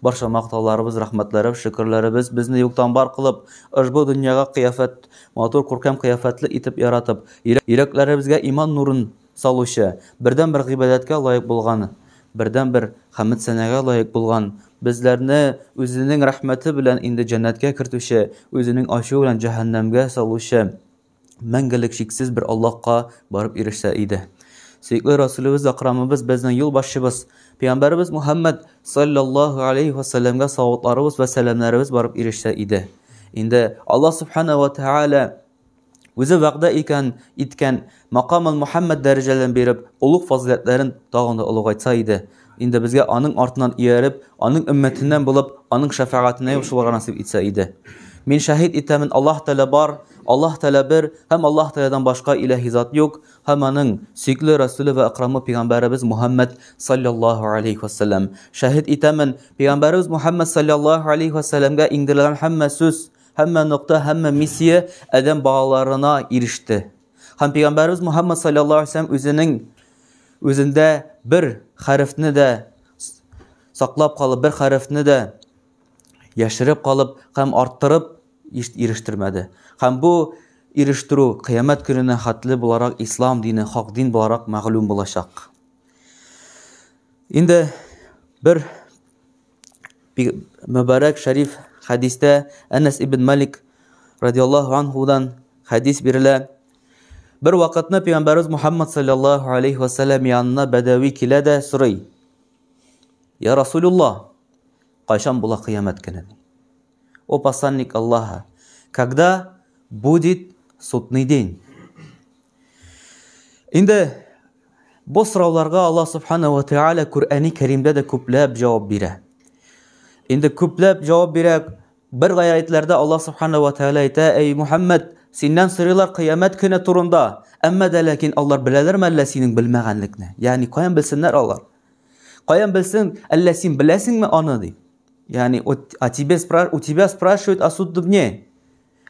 Барша мактауларыбыз, рәхмәтләребез, шөкерләребез безне юктан бар кылып, ошбу дөньяга кыяфәт, матур күркәм кыяфәтле итеп яратып, йөрәкләребезгә иман нурын салучы, бердән бер гыйбадәткә лаек булган, бердән бер хәмд сәнәгә лаек булган, безләрне үзенең рәхмәте белән инде җәннәткә кертүче, үзенең ачуы белән җәһәннәмгә салучы, мәңгелек шиксез бер Аллаһка барып ирешсә иде. Сөйкле Расулыбыз, акрамыбыз, безнең юлбашчыбыз, Пәйгамбәрбез Мухаммад саллаллаһу алейхи ва салламга саватларыбыз ва сәламнәребез барып ирешсә иде. Инде Аллаһ субхanahu ва тааля үзе вәгъдә иткән мақам Мухаммад дәрәҗәләрен биреп, улуг фазиләтләрен тагын да улугайтса иде. Инде безгә аның артыннан ияреп, аның өммәтеннән булып, аның шәфаәтенә ябышырга насыйп итсә иде. Мин шаһид итәмен, Аллаһ Тәала бар, Аллаһ Тәала бер, һәм Аллаһ Тәаладан башка илаһи зат юк, һәм аның сөйкле Расулы ва акрамы Пәйгамбәрбез Мухаммад саллаллаһу алейхи ва саллям. Шаһид итәмен, Пәйгамбәрбез Мухаммад саллаллаһу алейхи ва саллямга иңдерелгән һәммә сүз, һәммә нокта, һәммә миссия адәм балаларына иреште. Һәм Пәйгамбәрбез Мухаммад саллаллаһу алейхи ва саллям үзенең үзендә бер хәрефне дә саклап калып, бер хәрефне дә яшереп калып һәм арттырып ирештермәде. Һәм бу ирештерү кыямәт көненә хәтле буларак ислам дине, хак дин буларак мәгълүм булачак. Инде бер мөбарәк шәриф хадистә Анас ибн Малик радиллаһу анхудан хадис бирелә. Бер вакытны Пәйгамбәрбез Мухаммад саллаллаһу алейхи ва саллям янына бәдәви килә дә сорый: "Я Расулуллаһ, кайчан була кыямәт көне? О посланник Аллаһа, когда будет судный день?" Инде бу сорауларга Аллаһ субхanahu ва тааля Куръани Кәримдә дә күпләп җавап бирә. Инде күпләп җавап бирә. Бер аятләрдә Аллаһ субхanahu ва тааля әйтә: "Эй Мухаммад, синнән сорыйлар кыямәт көне турында, әмма дә ләкин алар беләләрме әллә синең белмәгәнлекне?" Ягъни каян белсеннәр алар? Каян белсен, әллә син беләсеңме аны ди? Ягъни у тебя спрашивают о судном дне.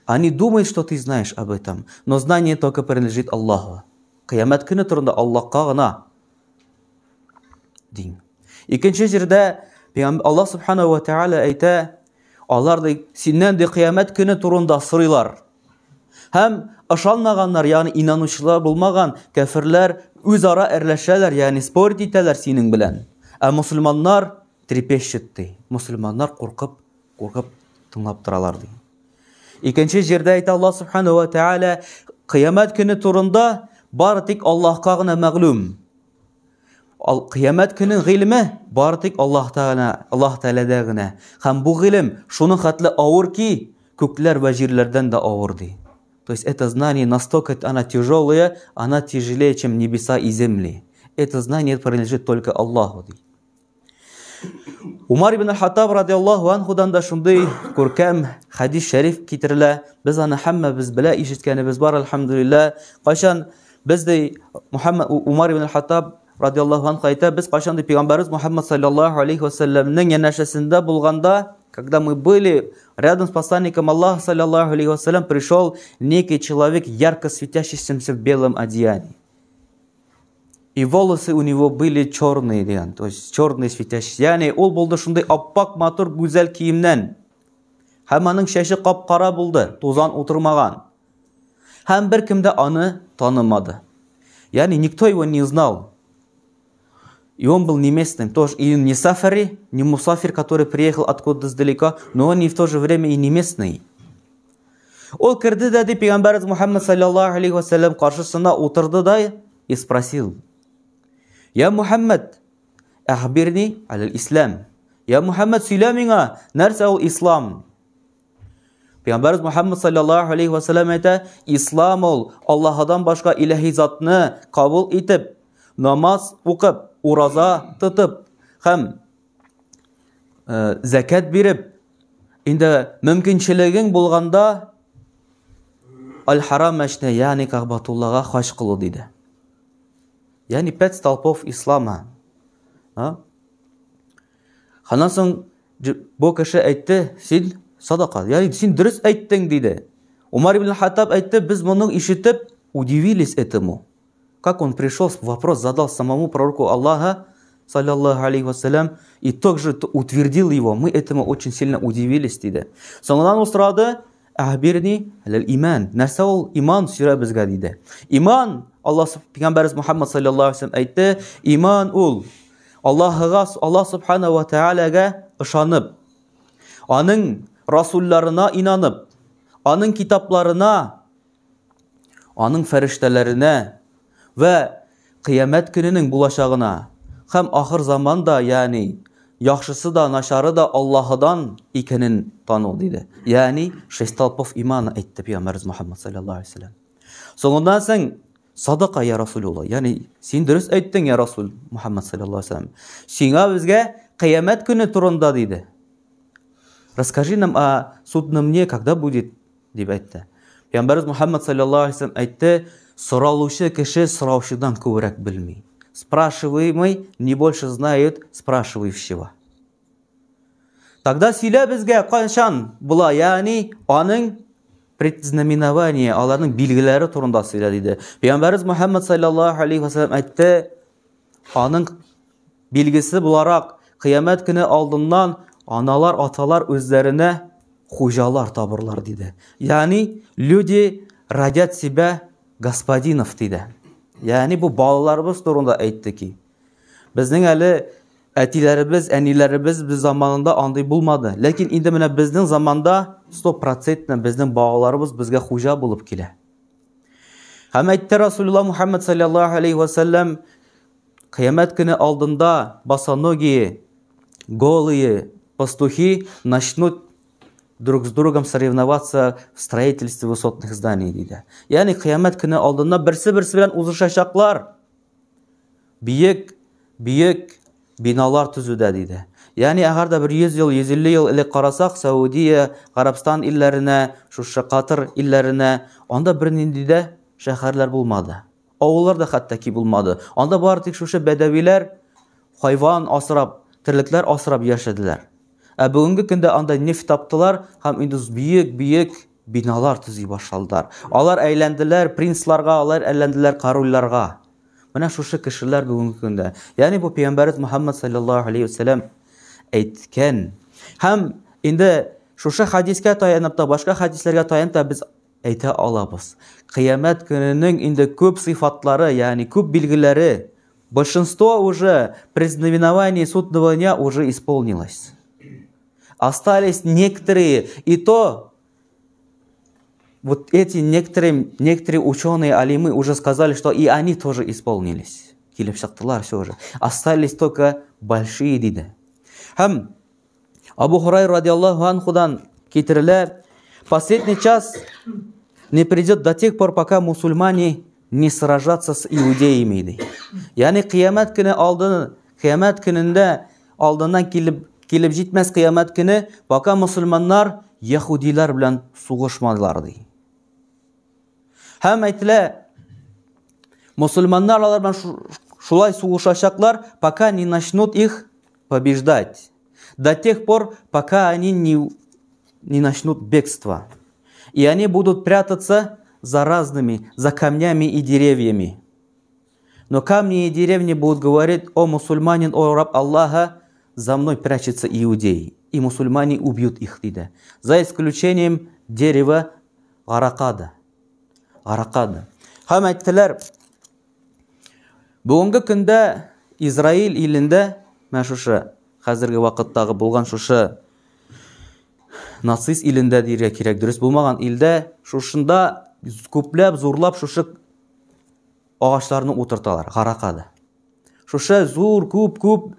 Они думают, что ты знаешь об этом, но знание только принадлежит Аллаху. Кыямәт көне турында Аллаһка гына дин. Икенче җирдә Аллаһ субхanahu ва тааля әйтә: "Алар ди синнән ди кыямәт көне турында сорыйлар." Һәм ышанмаганнар, ягъни инанучылар булмаган кафирләр үзара әрләшәләр, ягъни спор итәләр синең белән. Ә мусламаннар трепещет ди. Мусламаннар куркып тыңлап торалар ди. Икенче җирдә әйтә Аллаһ субхanahu ва тааля: "Кыямәт көне турында бары тик Аллаһка гына мәгълүм." Кыямәт көне гыйлеме бары тик Аллаһ Тәаләдә генә. Һәм бу гыйлем шуның хәтле авыр ки, күкләр ва җирләрдән дә авыр ди. То есть это знание настолько оно тяжелое, оно тяжелее, чем небеса и земли. Это знание принадлежит только Аллаху ди. Умар ибн Хаттаб радиллаһу анхудан да шундый күркәм хадис шәриф китерелә. Без аны һәммәбез белә, ишеткәнебез бар, алхамдулилlah. Кайчан без ди Умар ибн Хаттаб радиллаһу анху әйтә, без кайчан ди Пәйгамбәрбез Мухаммад саллаллаһу алейхи ва саллямның янәшәсендә булганда, когда мы были рядом с посланником Аллаха саллаллаһу алейхи ва саллям, пришел некий человек, ярко светящийся в белом одеянии. И волосы у него были черные, то есть черные светящиеся. Яни ул булды шундый аппак матур гүзәл киемнән. Һәм аның шәше кап-кара булды, тузан утырмаган. Һәм бер кем дә аны танымады. Яни никто его не знал. И он был не местным, тоже и не сафари, не мусафир, который приехал откуда-то издалека, но он и в то же время и не местный. Ул керде дә ди Пәйгамбәрбез Мухаммад саллаллаһу алейхи ва саллям каршысына утырды да и спросил: "Я Мухаммад, ахбирни аль-ислам." Я Мухаммад, сөйлә миңа, нәрсә ул ислам? Пәйгамбәрбез Мухаммад саллаллаһу алейхи ва саллям әйтә: "Ислам ул Аллаһдан башка илаһи затны кабул итеп, намаз укып, ураза тотып һәм закат биреп, инде мөмкинчелегең булганда аль-харам мәчетенә, ягъни Кәгъбәтуллага хаҗ кылу" диде. Ягъни 5 столпов ислама. Ханан соң бу кеше әйтте: "Син садака, ягъни син дөрес әйттең" диде. Умар ибн Хаттаб әйтте: "Без моны ишетеп удивились этому." Как он пришел, вопрос задал самому пророку Аллаха, саллаллаху алейхи вассалям, и также утвердил его. Мы этому очень сильно удивились, дейді. Соңынан ол сұрады, «Ахбирни аль иман». Нәрсе ол иман сөйрә безгә, дейді. Иман, Пейгамбәрбез Мухаммад саллаллаху алейхи вассалам әйтте, иман ул Аллах субхана ва тааляга ышанып, аның расулларына инанып, аның китапларына, аның фәрештәләренә вә қиямәт көненең булачагына һәм ахыр заманда, ягъни яхшысы да, начары да Аллаһыдан икәнен тану, диде. Ягъни 6 толпов иманы әйтте Пәйгамбәрбез Мухаммад саллаллаху алейхи вассалам. Соңыннан соң садака я Расулулла, ягъни син дөрес әйттең я Расул Мухаммад саллаллаху алейхи вассалам. Сиңа безгә қиямәт көне турында, диде. Расскажи нам о судном дне, когда будет, дип әйтте. Пәйгамбәрбез Мухаммад саллаллаху алейхи вассалам әйтте, сораучы кеше сораучыдан күбрәк белми. Спрашиваемый не больше знает спрашивающего. Тогда сөйлә безгә кайчан була, ягъни аның предзнаменование, аларның билгеләре турында сөйлә, диде. Пәйгамбәрбез Мухаммад саллаллаху алейхи вассалам әйтте, аның билгесе буларак кыямәт көне алдыннан аналар, аталар үзләренә хуҗалар табырлар, диде. Ягъни люди родят себя господинов, диде. Ягъни бу балаларыбыз турында әйтте ки, безнең әле әтиләребез, әниләребез без заманында андый булмады. Ләкин инде менә безнең заманда 100% безнең балаларыбыз безгә хуҗа булып килә. Һәм әйтте Расулулла Мухаммад саллаллаху алейхи вассалам, кыямәт көне алдында босоногие, голые пастухи начнут друг с другом соревноваться в строительстве высотных зданий, диде. Ягъни кыямәт көне алдында берсе белән узышачаклар. Биек биналар төзүдә, диде. Ягъни әгәр дә 100 ел, 150 ел элек карасак, Саудия, Арабстан илләренә, шушы Катар илләренә, анда бер нинди дә шәһәрләр булмады. Авыллар да хәтта ки булмады. Анда бары тик шушы бәдәвиләр хайван асрап, терлекләр асрап яшәделәр. Бүгенге көндә анда нефть таптылар һәм инде биек биналар төзи башладылар. Алар әйләнделәр принцларга, алар әйләнделәр корольләргә. Менә шушы кешеләр бүгенге көндә. Ягъни бу Пәйгамбәрбез Мухаммад саллаллаху алейхи вассалам әйткән. Һәм инде шушы хадискә таянып та, башка хадисләргә таянып та без әйтә алабыз. Кыямәт көненең инде күп сыйфатлары, ягъни күп билгеләре, большинство уже предзнаменований судного дня уже исполнилось. Остались некоторые, и то вот эти некоторые ученые, алимы уже сказали, что и они тоже исполнились. Килеп чыктылар все же. Остались только большие, диде. Һәм Абу Хурайра радиаллаху анхудан китерелә, последний час не придет до тех пор, пока мусульмане не сражатся с иудеями, ди. Ягъни кыямәт көнендә алдыннан килеп җитмәс кыямәт көне, пока мусульманнар яһудилар белән сугышмадылар, ди. Һәм әйтелә, мусульманнар алар белән шулай сугышачаклар, пока не начнут их побеждать. До тех пор, пока они не начнут бегство. И они будут прятаться за камнями и деревьями. Но камни и деревни будут говорить: о мусульманин, о раб Аллаха, за мной прячется иудей. И мусульмане убьют их, диде. За исключением дерева Аракада. Һәм әйттеләр, бүгенге көндә Израиль илендә, менә шушы хәзерге вакыттагы булган шушы нацист илендә диргә кирәк, дөрес булмаган илдә, шушында күпләп зурлап шушы агачларны утырталар, Гаракада. Шушы зур күп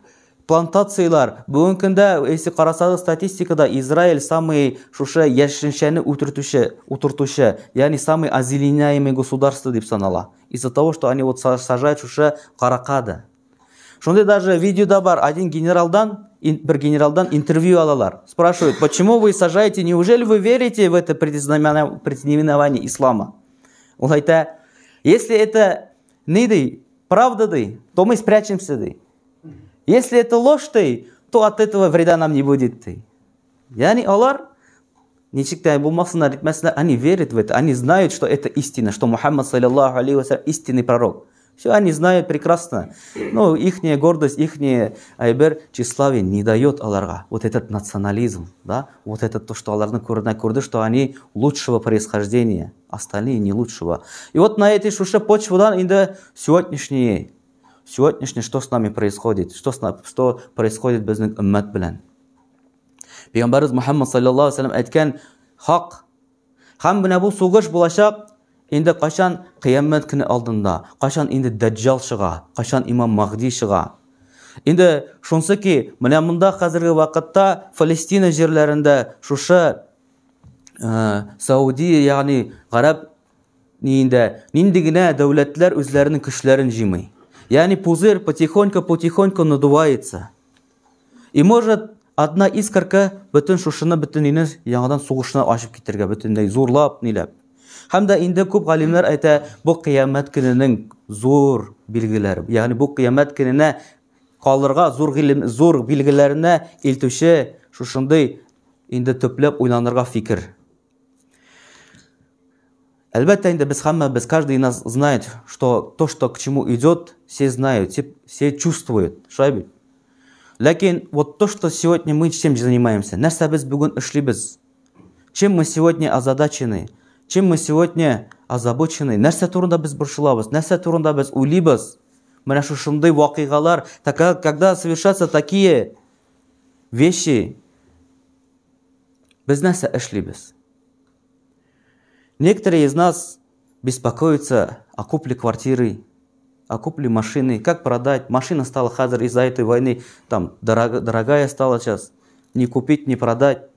плантациялар. Бүгенге көндә, если карасагыз статистикада, Израиль самый шушы яшелчәне утыртучы, ягъни самый озеленяемый государство дип санала. Из-за того, что они вот сажают шушы Гаракада. Шундай даже видеода бар, бір генералдан интервью алалар. Спрашивают: почему вы сажаете, неужели вы верите в это предзнаменование ислама? Он говорит: если это правда, то мы спрячемся. Если это ложь, то от этого вреда нам не будет. Яни алар, ничек та булмасыннар, они верят в это, они знают, что это истина, что Мухаммад саллаллаху алейхи ва саллям истинный пророк. Все они знают прекрасно. Но их гордость, их тщеславие не дает Аллаха. Вот этот национализм, да? Вот это то, что Аллахны курды, что они лучшего происхождения, остальные не лучшего. И вот на этой шуше почвадан инде сегодняшнее, что с нами происходит, что происходит безнег уммат белән. Пәйгамбәрбез Мухаммад саллаллаху алейхи ва саллям әйткән хак. Һәм менә бу сугыш булачак инде кашан кыямәт көне алдында, кашан инде Даджал чыга, кашан Имам Махди чыга. Инде шунсы ки, менә монда хәзерге вакытта Фалестина җирләрендә шушы Саудия, ягъни гарәп нинди генә дәүләтләр үзләренең көчләрен җыймый. Ягъни пузырь потихоньку надувается. И может одна искорка бөтен шушыны бөтенне яңадан сугышына ачып китергә, бөтенләй зурлап, ниләп. Һәм дә инде күп галимнәр әйтә, бу кыямәт көненең зур билгеләре, ягъни бу кыямәт көненә калырга зур билгеләренә илтүче шушындый инде төпләп уйланырга фикер. Әлбәттә инде без каждый из нас знает, что то, что к чему идет, все знают, все чувствуют. Шайбит. Ләкин вот то, что сегодня мы чем занимаемся, нәрсә без бүген эшлибез, чем мы сегодня озадачены, чем мы сегодня озабочены, нәрсә турында без борчылабыз, нәрсә турында без уйлыйбыз. Менә шушындый вакыйгалар, когда совершаются такие вещи, без нәрсә эшлибез. Некоторые из нас беспокоятся о купле квартиры, о купле машины, как продать. Машина стала хазар из-за этой войны, там дорогая стала сейчас, не купить, не продать.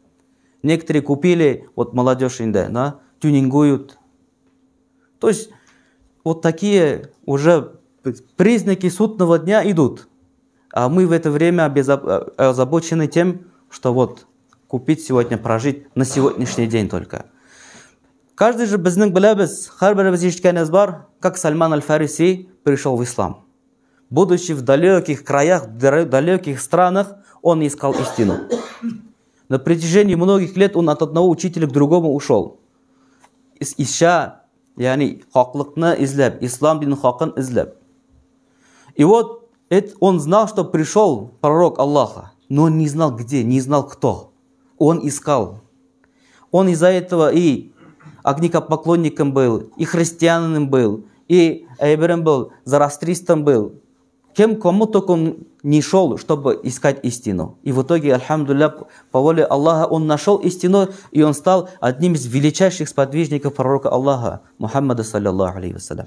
Некоторые купили, вот молодежь инде, да, тюнингуют. То есть вот такие уже признаки судного дня идут. А мы в это время озабочены тем, что вот купить сегодня, прожить на сегодняшний день только. Каждый же безнең беләбез, һәрберебез ишеткәнебез бар, как Сальман аль-Фариси пришел в ислам. Будучи в далеких краях, в далеких странах, он искал истину. На протяжении многих лет он от одного учителя к другому ушел. Ища, яни хаклыкны изләп, ислам динин хакын изләп. И вот он знал, что пришел пророк Аллаха, но он не знал где, не знал кто. Он искал. Он из-за этого и огнекопоклонником был, и христианином был, и был, зарастристом был. Кому только он не шел, чтобы искать истину. И в итоге, альхамдулилля, по воле Аллаха, он нашел истину, и он стал одним из величайших сподвижников пророка Аллаха, Мухаммада, саллаллаху алейхи вассалям.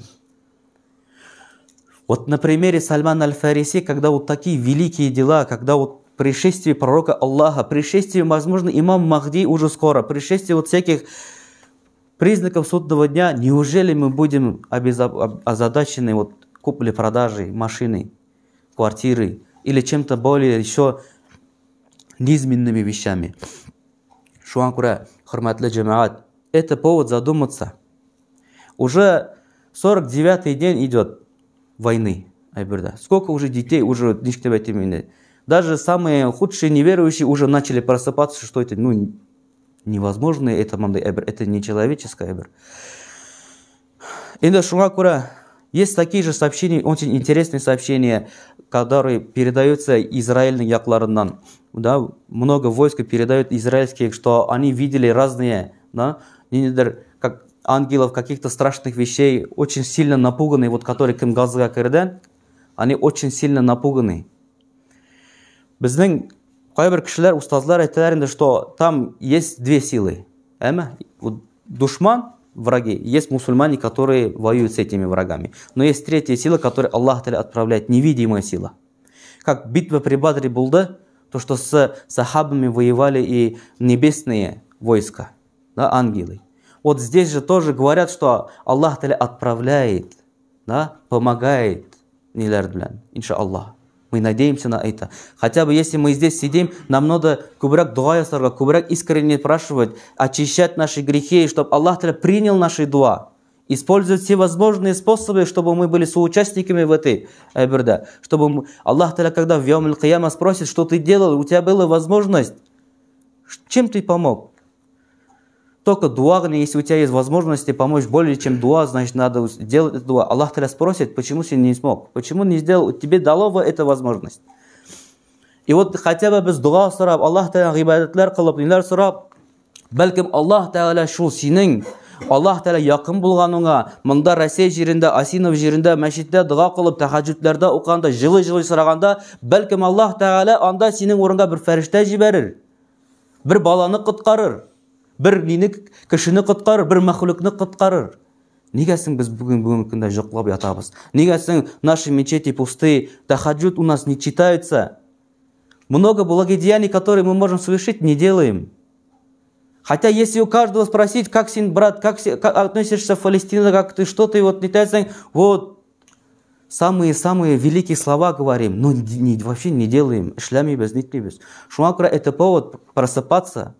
Вот на примере Сальмана аль-Фариси, когда вот такие великие дела, когда вот пришествие пророка Аллаха, пришествие, возможно, имам Махди уже скоро, пришествие вот всяких признаков судного дня, неужели мы будем озадачены вот куплей-продажей машины, квартиры или чем-то более еще низменными вещами? Шуанкура, хурматлы джамаат, это повод задуматься. Уже 49-й день идет войны. Сколько уже детей уже даже самые худшие неверующие уже начали просыпаться, что это невозможно, это нечеловеческое. И есть такие же сообщения, очень интересные сообщения, которые передаются израильным якларынан. Да, много войск передают израильских, что они видели разные, да, как ангелов, каких-то страшных вещей, очень сильно напуганные, вот которые кем газга кирден, они очень сильно напуганы. Безнең кайбер кешеләр, устазлар әйтәләр, что там есть две силы. Душман, враги, есть мусульмане, которые воюют с этими врагами. Но есть третья сила, которую Аллах отправляет, невидимая сила. Как битва при Бадре была, то что с сахабами воевали и небесные войска, да, ангелы. Вот здесь же тоже говорят, что Аллах отправляет, да, помогает, иншаллах. Мы надеемся на это. Хотя бы если мы здесь сидим, нам надо кубрак дуа ясарга, кубрак искренне спрашивать, очищать наши грехи, чтобы Аллах принял наши дуа. Использовать все возможные способы, чтобы мы были соучастниками в этой айберда. Чтобы Аллах, когда в Яум аль-Кияма спросит, что ты делал, у тебя была возможность, чем ты помог? только дуа, если у тебя есть возможности помочь более чем дуа, значит надо делать это дуа. Аллах тебя спросит, почему ты не смог, почему не сделал, тебе дало эту возможность. И вот хотя бы без дуа сұрап, Аллах Тағала ғибадатлар қылып, нелер сұрап, бәлкім Аллах Тағала шул синең, Аллах Тағала яқын болғаныңа, мұнда Рәсей жерінде, Асинов жерінде, мәшітте дұға қылып, тахаджудларда оқығанда, жылы-жылы сұрағанда, бәлкім Аллах Тағала анда синең орынға бір фәріште жіберір, бір баланы құтқарыр, бір кішіні құтқарыр, бір мәхлукны құтқарыр. Негесің біз бүгін күнде жоқлап ятабыз? Негесің наши мечети пусты, тахаджуд у нас не читаются. Много благодеяний, которые мы можем совершить, не делаем. Хотя если у каждого спросить, как сын, брат, как относишься к Палестине, как ты, что ты, вот не тайся, вот самые великие слова говорим, но вообще не делаем. Шлями без, не без. Шумакра это повод просыпаться,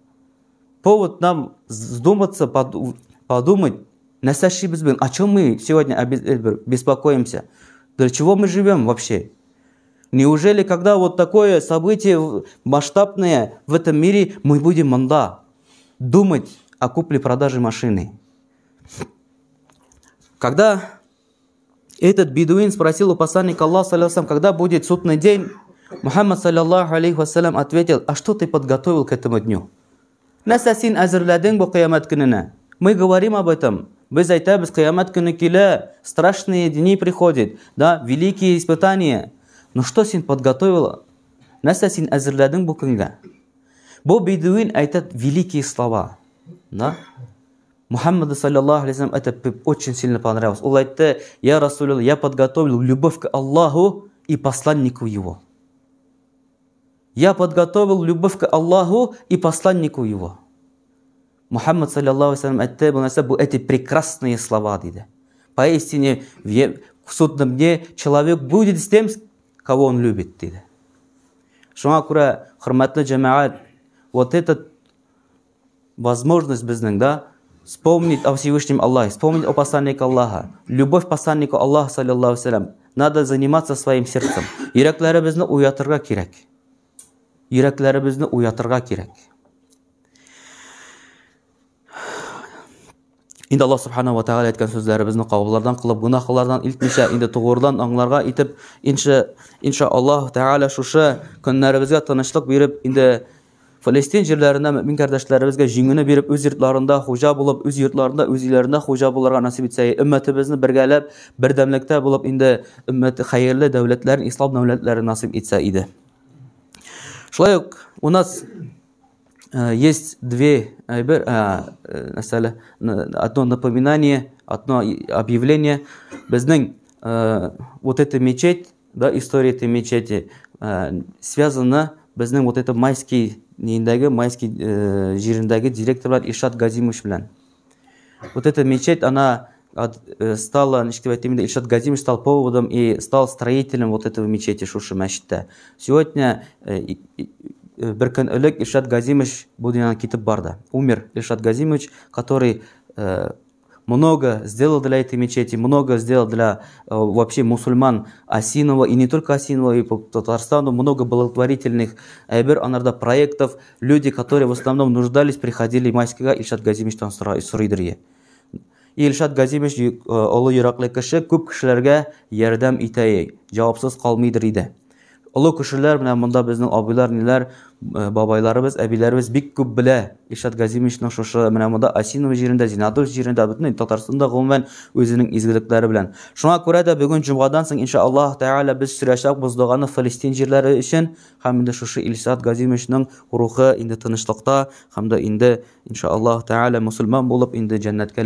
повод нам задуматься, подумать, о чем мы сегодня беспокоимся, для чего мы живем вообще. Неужели, когда вот такое событие масштабное в этом мире, мы будем думать о купле-продаже машины? Когда этот бедуин спросил у посланника Аллаха, саллаллаху, когда будет судный день, Мухаммад, саллаллаху алейхи вассалям, ответил, а что ты подготовил к этому дню? Мы говорим об этом. Без айтабыз қиямат күні келе, страшные дни приходят, да, великие испытания. Но что син подготовила? Нәрсе син әзірләдің бұл күнге? Бұл бедуин айтат великие слова. Да? Мухаммаду саллаллаху алейхи ва саллям это очень сильно понравилось. Он айтты, я Расулуллах, я подготовил любовь к Аллаху и посланнику его. Я подготовил любовь к Аллаху и посланнику его. Мухаммад саллаллаху алейхи ва саллям айтты, эти прекрасные слова. Поистине в судном дне человек будет с тем, кого он любит. Шуңа күрә, хөрмәтле җәмәгать, вот эта возможность безнең, да, вспомнить о Всевышнем Аллахе, вспомнить о посланнике Аллаха, любовь к посланнику Аллаха, саллаллаху алейхи ва саллям. Надо заниматься своим сердцем. Йөрәкләребезне уятырга кирәк. Йөрәкләребезне уятырга кирәк. Инде Аллах субханаху ва тааля әйткән сүзләребезне кабуллардан кылып, гунахлардан илтмичә, инде тугрыдан аңларга итеп, инша Аллах тааля шушы көннәребезгә тынычлык биреп, инде Фалестин җирләрендә мөмин кардәшләребезгә җиңүне биреп, үз йортларында хуҗа булып, үз йортларында, үз иләрендә хуҗа булырга насип итсә, өммәтебезне бергәләп, бердәмлектә булып, инде өммәт хәерле дәүләтләрен, ислам дәүләтләрен насип итсә иде. Шулай ук у нас есть одно напоминание, одно объявление. Безнең вот эта мечеть, да, история этой мечети связана безнең вот это майский җирендәге директорлар Ишат Газимович белән. Вот эта мечеть, она стала, Ишат Газимович стал поводом и стал строителем вот этого мечети, шушы мәчеттә. Сегодня бір көн элек Ишат Газимович бу дөньядан китеп барды. Умер Ишат Газимович, который много сделал для этой мечети, много сделал для вообще мусульман Асинова, и не только Асинова, и по Татарстану, много благотворительных проектов. Люди, которые в основном нуждались, приходили майскага Ишат Газимовичтан сұрыйдырые. И Ишат Газимович олы йөрәкле кеше, күп кешеләргә ярдәм итә, җавапсыз калмыйдыр иде. Олы кешеләр менә монда безнең абыйлар, ниләр, бабайларыбыз, әбиләребез бик күп белә. Ишат Газимовичның шушы менә монда Асинов җирендә, Зинатов җирендә, бөтен Татарстанда гомумән үзенең изгелекләре белән. Шуңа күрә дә бүгін җомгадан соң иншааллаһ тәгалә без сөйләшәбез доганы Фалестин җирләре өчен, һәм инде шушы Ишат Газимовичның рухы инде тынычлыкта, һәм дә инде иншааллаһ тәгалә мусульман булып инде җәннәткә